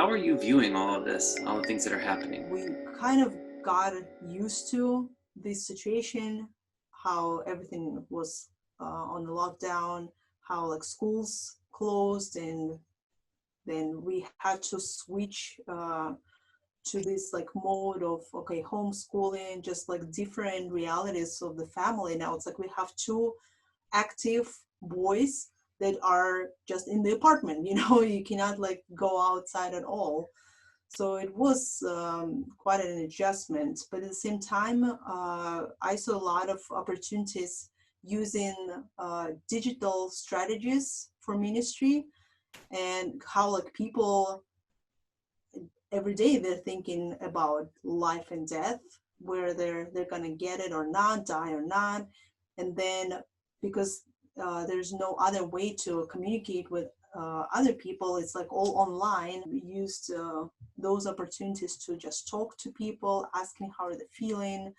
How are you viewing all of this, all the things that are happening? We kind of got used to this situation, how everything was on the lockdown, how like schools closed, and then we had to switch to this like mode of okay, homeschooling, just like different realities of the family. Now it's like we have two active boys that are just in the apartment. You cannot like go outside at all. So it was quite an adjustment, but at the same time, I saw a lot of opportunities using digital strategies for ministry, and how like people every day they're thinking about life and death, where they're gonna get it or not, die or not, and then because there's no other way to communicate with other people, it's like all online. We used those opportunities to just talk to people, asking how are they feeling,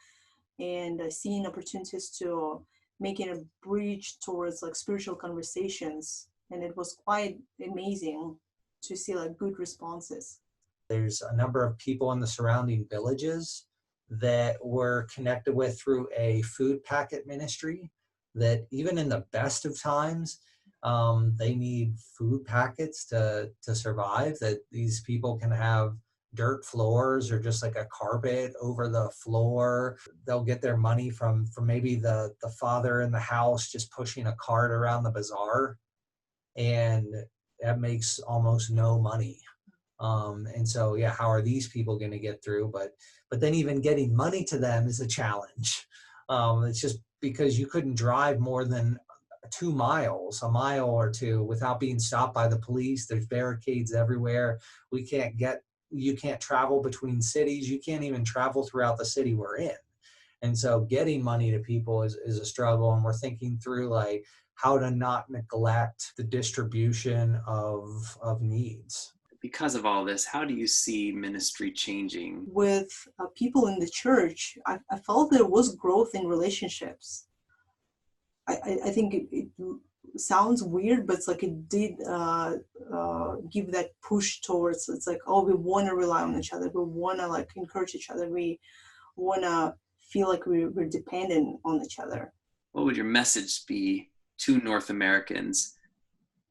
and seeing opportunities to making a bridge towards like spiritual conversations, and it was quite amazing to see like good responses. There's a number of people in the surrounding villages that we're connected with through a food packet ministry that even in the best of times, they need food packets to survive, that these people can have dirt floors or just like a carpet over the floor. They'll get their money from maybe the father in the house just pushing a cart around the bazaar, and that makes almost no money. And so, yeah, how are these people going to get through? But then even getting money to them is a challenge. It's just because you couldn't drive more than 2 miles, a mile or two, without being stopped by the police. There's barricades everywhere. You can't travel between cities. You can't even travel throughout the city we're in. And so getting money to people is a struggle. And we're thinking through like how to not neglect the distribution of needs. Because of all this, how do you see ministry changing? With people in the church, I felt there was growth in relationships. I think it sounds weird, but it's like it did give that push towards, it's like, oh, we want to rely on each other. We want to like encourage each other. We want to feel like we're dependent on each other. What would your message be to North Americans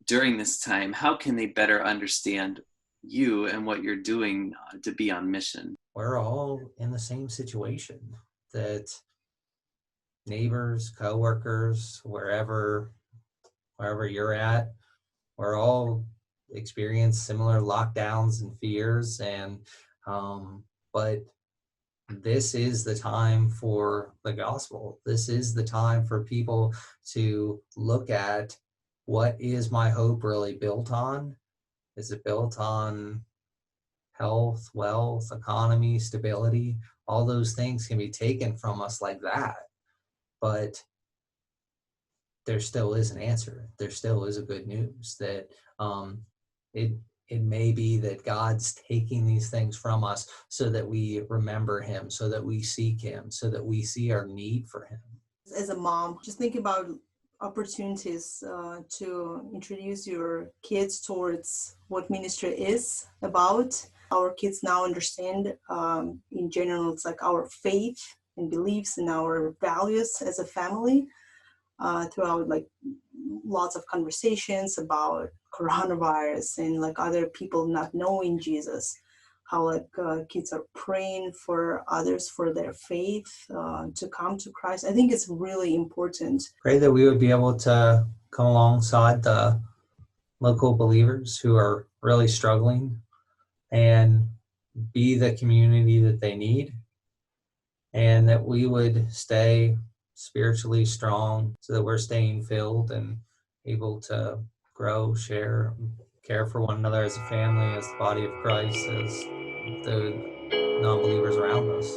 during this time? How can they better understand you and what you're doing to be on mission? We're all in the same situation, that neighbors, coworkers, wherever you're at, we're all experience similar lockdowns and fears. And but this is the time for the gospel. This is the time for people to look at, what is my hope really built on? Is it built on health, wealth, economy, stability? All those things can be taken from us like that. But there still is an answer. There still is a good news that it it may be that God's taking these things from us so that we remember him, so that we seek him, so that we see our need for him. As a mom, just think about opportunities to introduce your kids towards what ministry is about. Our kids now understand, in general, it's like our faith and beliefs and our values as a family, throughout like lots of conversations about coronavirus and like other people not knowing Jesus, how like kids are praying for others for their faith to come to Christ. I think it's really important. Pray that we would be able to come alongside the local believers who are really struggling and be the community that they need, and that we would stay spiritually strong so that we're staying filled and able to grow, share, care for one another as a family, as the body of Christ, as the non-believers around us.